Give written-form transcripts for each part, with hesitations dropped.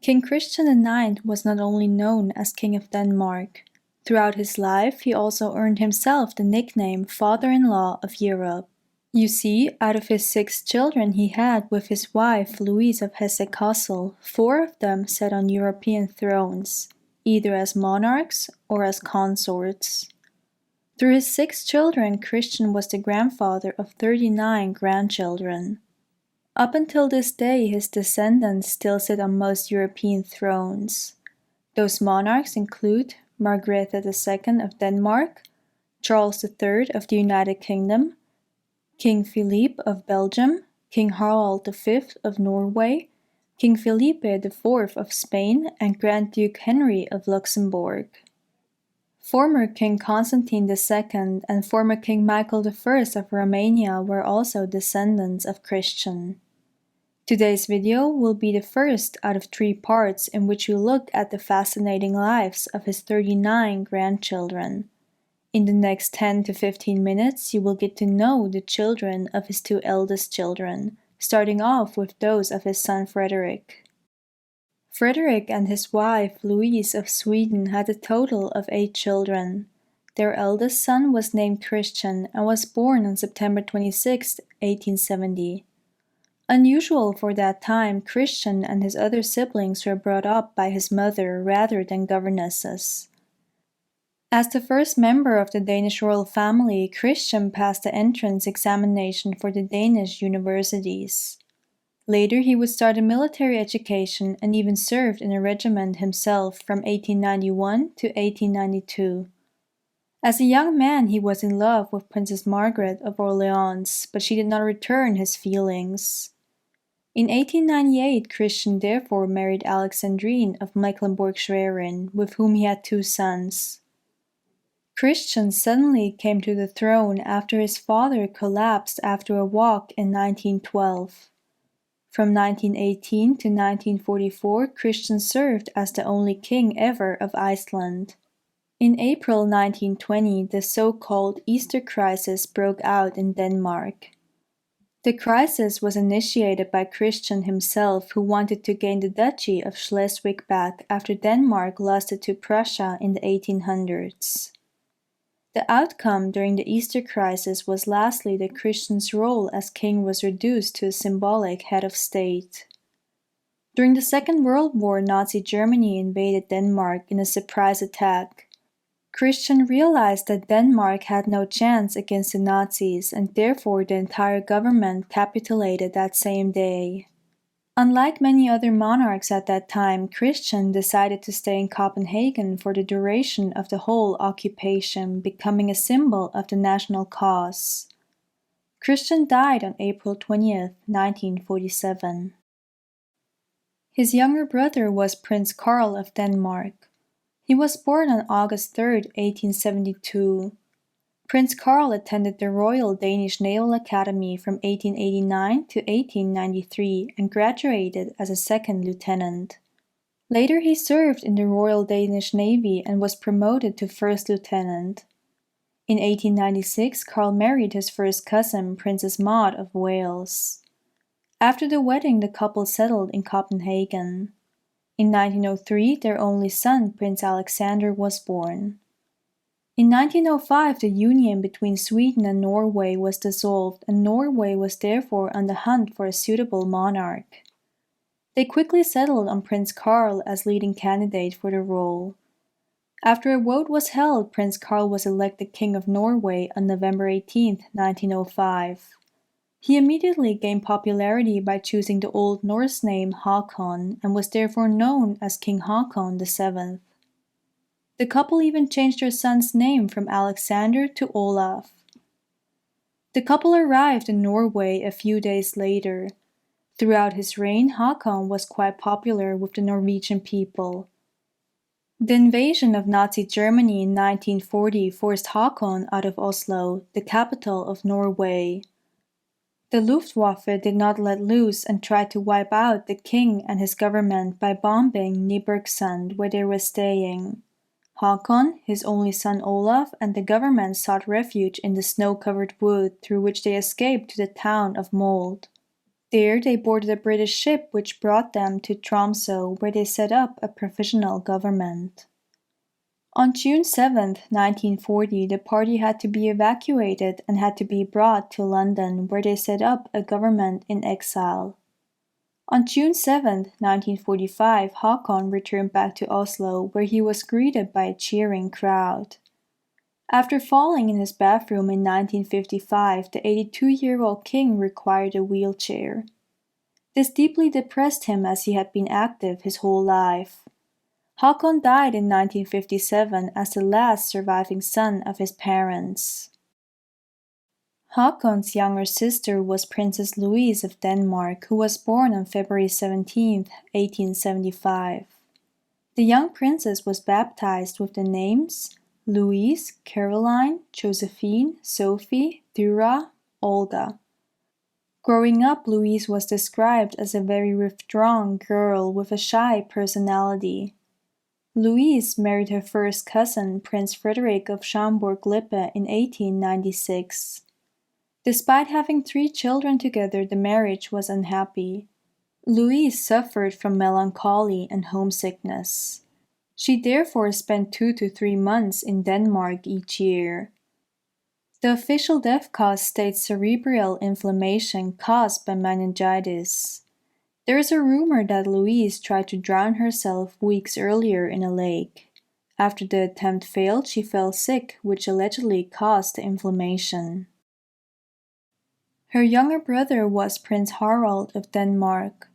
King Christian IX was not only known as King of Denmark. Throughout his life, he also earned himself the nickname Father-in-law of Europe. You see, out of his 6 children he had with his wife Louise of Hesse-Kassel, 4 of them sat on European thrones, either as monarchs or as consorts. Through his 6 children, Christian was the grandfather of 39 grandchildren. Up until this day, his descendants still sit on most European thrones. Those monarchs include Margrethe II of Denmark, Charles III of the United Kingdom, King Philippe of Belgium, King Harald V of Norway, King Felipe IV of Spain, and Grand Duke Henri of Luxemburg. Former King Constantine II and former King Michael I of Romania were also descendants of Christian. Today's video will be the first out of 3 parts in which we look at the fascinating lives of his 39 grandchildren. In the next 10 to 15 minutes, you will get to know the children of his 2 eldest children, starting off with those of his son Frederick. Frederick and his wife Louise of Sweden had a total of 8 children. Their eldest son was named Christian and was born on September 26, 1870. Unusual for that time, Christian and his other siblings were brought up by his mother rather than governesses. As the first member of the Danish royal family, Christian passed the entrance examination for the Danish universities. Later he would start a military education and even served in a regiment himself from 1891 to 1892. As a young man he was in love with Princess Margrethe of Orleans, but she did not return his feelings. In 1898, Christian therefore married Alexandra of Mecklenburg-Schwerin, with whom he had 2 sons. Christian suddenly came to the throne after his father collapsed after a walk in 1912. From 1918 to 1944, Christian served as the only king ever of Iceland. In April 1920, the so-called Easter Crisis broke out in Denmark. The crisis was initiated by Christian himself, who wanted to gain the Duchy of Schleswig back after Denmark lost it to Prussia in the 1800s. The outcome during the Easter Crisis was lastly that Christian's role as king was reduced to a symbolic head of state. During the Second World War, Nazi Germany invaded Denmark in a surprise attack. Christian realized that Denmark had no chance against the Nazis, and therefore the entire government capitulated that same day. Unlike many other monarchs at that time, Christian decided to stay in Copenhagen for the duration of the whole occupation, becoming a symbol of the national cause. Christian died on April 20, 1947. His younger brother was Prince Carl of Denmark. He was born on August 3, 1872. Prince Carl attended the Royal Danish Naval Academy from 1889 to 1893 and graduated as a 2nd lieutenant. Later he served in the Royal Danish Navy and was promoted to 1st lieutenant. In 1896, Carl married his first cousin, Princess Maud of Wales. After the wedding, the couple settled in Copenhagen. In 1903, their only son, Prince Alexander, was born. In 1905, the union between Sweden and Norway was dissolved, and Norway was therefore on the hunt for a suitable monarch. They quickly settled on Prince Carl as leading candidate for the role. After a vote was held, Prince Carl was elected King of Norway on November 18, 1905. He immediately gained popularity by choosing the Old Norse name Håkon and was therefore known as King Håkon VII. The couple even changed their son's name from Alexander to Olaf. The couple arrived in Norway a few days later. Throughout his reign, Håkon was quite popular with the Norwegian people. The invasion of Nazi Germany in 1940 forced Håkon out of Oslo, the capital of Norway. The Luftwaffe did not let loose and tried to wipe out the king and his government by bombing Nybergsund, where they were staying. Håkon, his only son Olaf, and the government sought refuge in the snow-covered wood through which they escaped to the town of Mold. There they boarded a British ship which brought them to Tromsø, where they set up a provisional government. On June 7, 1940, the party had to be evacuated and had to be brought to London, where they set up a government in exile. On June 7, 1945, Håkon returned back to Oslo, where he was greeted by a cheering crowd. After falling in his bathroom in 1955, the 82-year-old king required a wheelchair. This deeply depressed him as he had been active his whole life. Håkon died in 1957 as the last surviving son of his parents. Håkon's younger sister was Princess Louise of Denmark, who was born on February 17, 1875. The young princess was baptized with the names Louise, Caroline, Josephine, Sophie, Thyra, Olga. Growing up, Louise was described as a very withdrawn girl with a shy personality. Louise married her first cousin, Prince Frederick of Schaumburg-Lippe, in 1896. Despite having 3 children together, the marriage was unhappy. Louise suffered from melancholy and homesickness. She therefore spent 2 to 3 months in Denmark each year. The official death cause states cerebral inflammation caused by meningitis. There is a rumor that Louise tried to drown herself weeks earlier in a lake. After the attempt failed, she fell sick, which allegedly caused the inflammation. Her younger brother was Prince Harald of Denmark.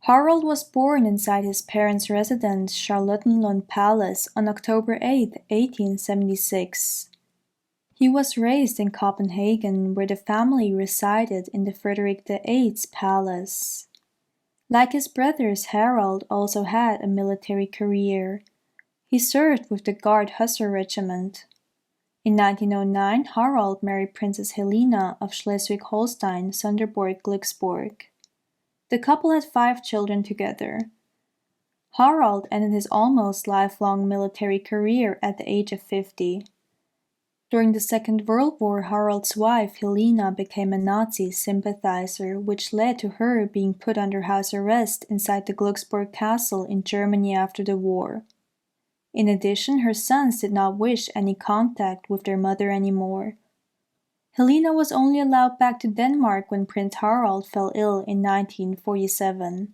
Harald was born inside his parents' residence, Charlottenlund Palace, on October 8, 1876. He was raised in Copenhagen, where the family resided in the Frederick VIII's palace. Like his brothers, Harald also had a military career. He served with the Guard Hussar Regiment. In 1909, Harald married Princess Helena of Schleswig-Holstein, Sonderburg-Glücksburg. The couple had 5 children together. Harald ended his almost lifelong military career at the age of 50. During the Second World War, Harald's wife, Helena, became a Nazi sympathizer, which led to her being put under house arrest inside the Glücksburg castle in Germany after the war. In addition, her sons did not wish any contact with their mother anymore. Helena was only allowed back to Denmark when Prince Harald fell ill in 1947.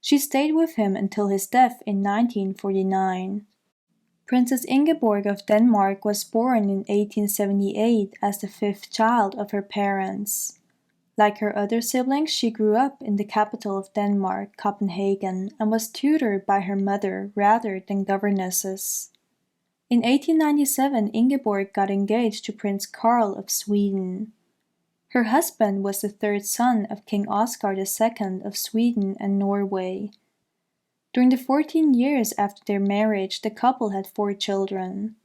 She stayed with him until his death in 1949. Princess Ingeborg of Denmark was born in 1878 as the 5th child of her parents. Like her other siblings, she grew up in the capital of Denmark, Copenhagen, and was tutored by her mother rather than governesses. In 1897, Ingeborg got engaged to Prince Carl of Sweden. Her husband was the 3rd son of King Oscar II of Sweden and Norway. During the 14 years after their marriage, the couple had 4 children.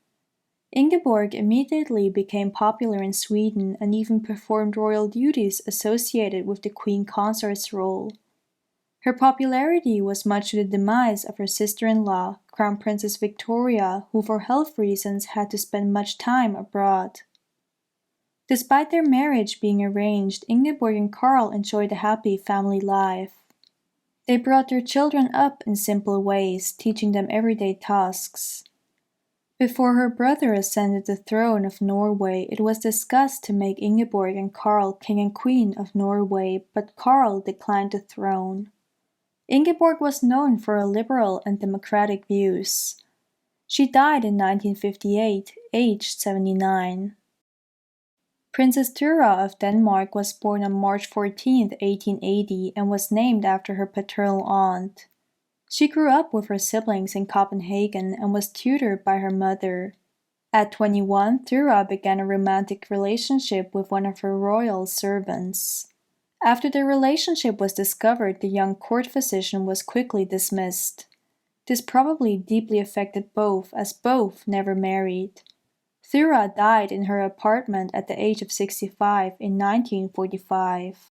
Ingeborg immediately became popular in Sweden and even performed royal duties associated with the queen consort's role. Her popularity was much to the demise of her sister-in-law, Crown Princess Victoria, who for health reasons had to spend much time abroad. Despite their marriage being arranged, Ingeborg and Carl enjoyed a happy family life. They brought their children up in simple ways, teaching them everyday tasks. Before her brother ascended the throne of Norway, it was discussed to make Ingeborg and Carl king and queen of Norway, but Carl declined the throne. Ingeborg was known for her liberal and democratic views. She died in 1958, aged 79. Princess Thyra of Denmark was born on March 14, 1880, and was named after her paternal aunt. She grew up with her siblings in Copenhagen and was tutored by her mother. At 21, Thyra began a romantic relationship with one of her royal servants. After their relationship was discovered, the young court physician was quickly dismissed. This probably deeply affected both, as both never married. Thyra died in her apartment at the age of 65 in 1945.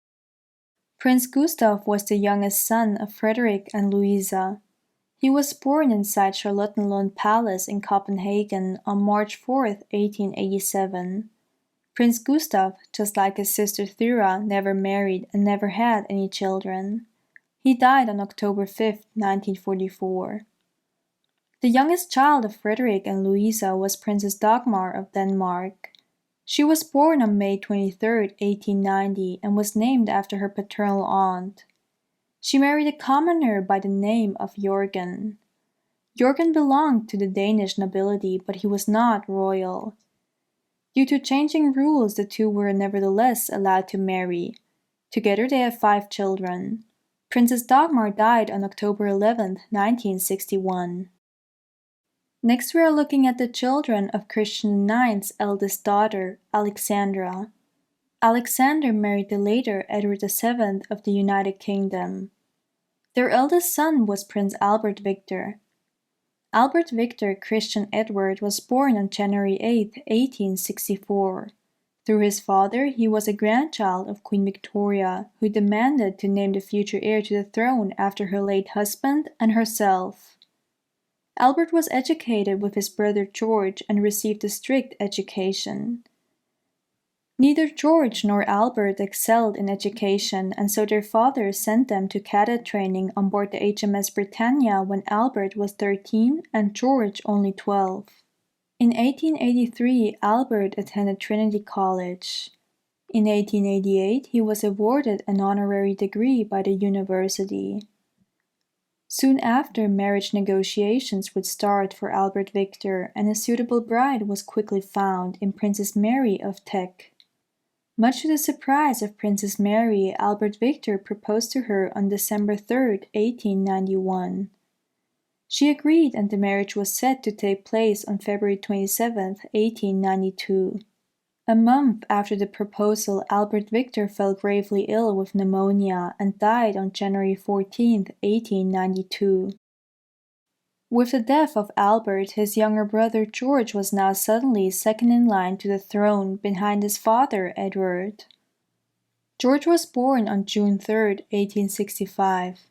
Prince Gustav was the youngest son of Frederick and Louisa. He was born inside Charlottenlund Palace in Copenhagen on March 4, 1887. Prince Gustav, just like his sister Thyra, never married and never had any children. He died on October 5, 1944. The youngest child of Frederick and Louisa was Princess Dagmar of Denmark. She was born on May 23, 1890, and was named after her paternal aunt. She married a commoner by the name of Jorgen. Jorgen belonged to the Danish nobility, but he was not royal. Due to changing rules, the two were nevertheless allowed to marry. Together they have 5 children. Princess Dagmar died on October 11, 1961. Next we are looking at the children of Christian IX's eldest daughter, Alexandra. Alexander married the later Edward VII of the United Kingdom. Their eldest son was Prince Albert Victor. Albert Victor Christian Edward was born on January 8, 1864. Through his father, he was a grandchild of Queen Victoria, who demanded to name the future heir to the throne after her late husband and herself. Albert was educated with his brother George and received a strict education. Neither George nor Albert excelled in education, and so their father sent them to cadet training on board the HMS Britannia when Albert was 13 and George only 12. In 1883, Albert attended Trinity College. In 1888, he was awarded an honorary degree by the university. Soon after, marriage negotiations would start for Albert Victor, and a suitable bride was quickly found in Princess Mary of Teck. Much to the surprise of Princess Mary, Albert Victor proposed to her on December 3, 1891. She agreed, and the marriage was set to take place on February 27, 1892. A month after the proposal, Albert Victor fell gravely ill with pneumonia and died on January 14, 1892. With the death of Albert, his younger brother George was now suddenly second in line to the throne behind his father Edward. George was born on June 3, 1865.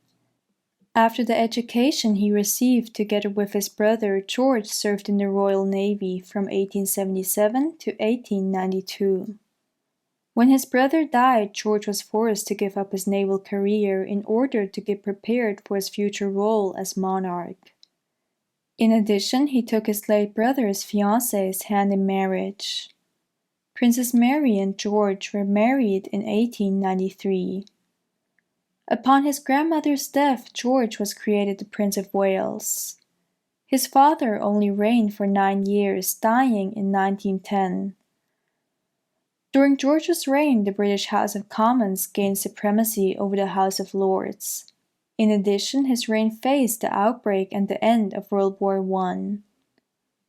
After the education he received together with his brother, George served in the Royal Navy from 1877 to 1892. When his brother died, George was forced to give up his naval career in order to get prepared for his future role as monarch. In addition, he took his late brother's fiancée's hand in marriage. Princess Mary and George were married in 1893. Upon his grandmother's death, George was created the Prince of Wales. His father only reigned for 9 years, dying in 1910. During George's reign, the British House of Commons gained supremacy over the House of Lords. In addition, his reign faced the outbreak and the end of World War I.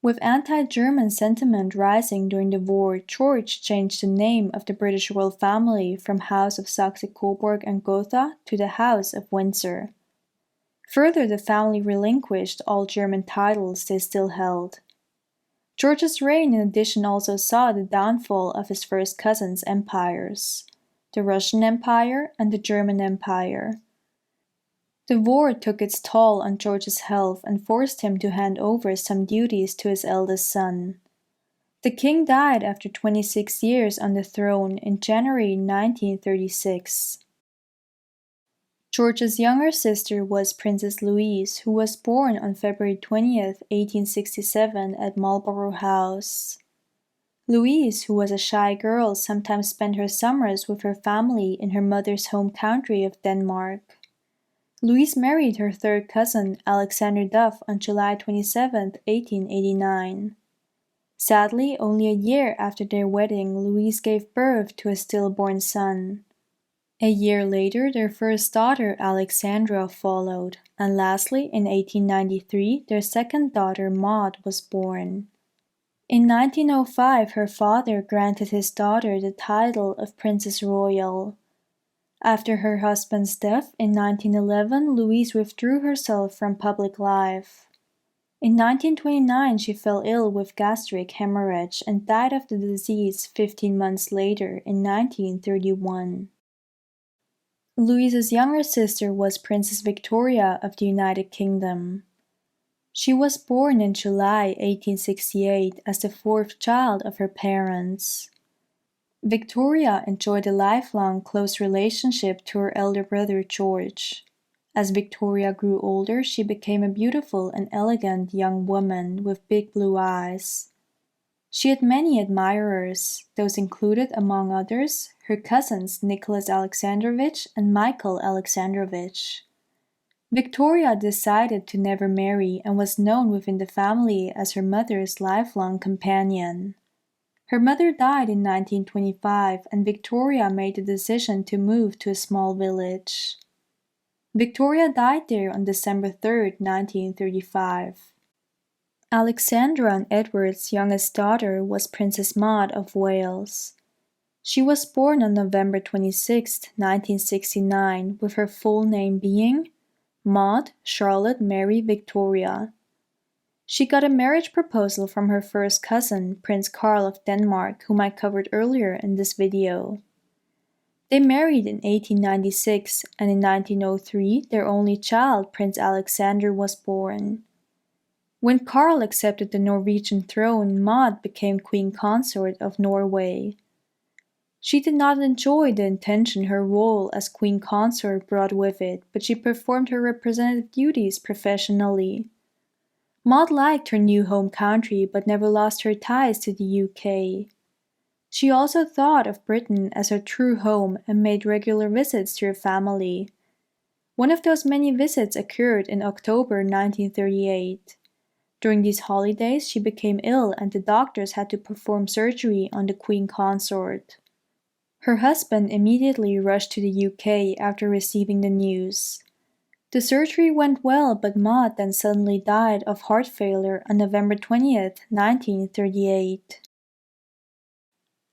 With anti-German sentiment rising during the war, George changed the name of the British royal family from House of Saxe-Coburg and Gotha to the House of Windsor. Further, the family relinquished all German titles they still held. George's reign in addition also saw the downfall of his first cousin's empires, the Russian Empire and the German Empire. The war took its toll on George's health and forced him to hand over some duties to his eldest son. The king died after 26 years on the throne in January 1936. George's younger sister was Princess Louise, who was born on February 20, 1867 at Marlborough House. Louise, who was a shy girl, sometimes spent her summers with her family in her mother's home country of Denmark. Louise married her third cousin, Alexander Duff, on July 27, 1889. Sadly, only a year after their wedding, Louise gave birth to a stillborn son. A year later, their first daughter, Alexandra, followed, and lastly, in 1893, their second daughter, Maud, was born. In 1905, her father granted his daughter the title of Princess Royal. After her husband's death in 1911, Louise withdrew herself from public life. In 1929, she fell ill with gastric hemorrhage and died of the disease 15 months later in 1931. Louise's younger sister was Princess Victoria of the United Kingdom. She was born in July 1868 as the fourth child of her parents. Victoria enjoyed a lifelong close relationship to her elder brother George. As Victoria grew older, she became a beautiful and elegant young woman with big blue eyes. She had many admirers. Those included, among others, her cousins Nicholas Alexandrovich and Michael Alexandrovich. Victoria decided to never marry and was known within the family as her mother's lifelong companion. Her mother died in 1925 and Victoria made the decision to move to a small village. Victoria died there on December 3, 1935. Alexandra and Edward's youngest daughter was Princess Maud of Wales. She was born on November 26, 1969, with her full name being Maud Charlotte Mary Victoria. She got a marriage proposal from her first cousin, Prince Harald of Denmark, whom I covered earlier in this video. They married in 1896, and in 1903 their only child, Prince Alexander, was born. When Karl accepted the Norwegian throne, Maud became Queen Consort of Norway. She did not enjoy the attention her role as Queen Consort brought with it, but she performed her representative duties professionally. Maud liked her new home country but never lost her ties to the UK. She also thought of Britain as her true home and made regular visits to her family. One of those many visits occurred in October 1938. During these holidays, she became ill and the doctors had to perform surgery on the Queen Consort. Her husband immediately rushed to the UK after receiving the news. The surgery went well, but Maud then suddenly died of heart failure on November 20, 1938.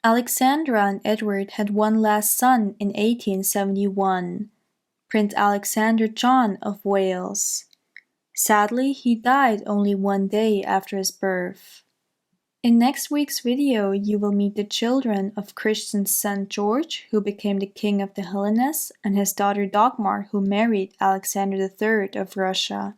Alexandra and Edward had one last son in 1871, Prince Alexander John of Wales. Sadly, he died only one day after his birth. In next week's video, you will meet the children of Christian's son George, who became the king of the Hellenes, and his daughter Dagmar, who married Alexander III of Russia.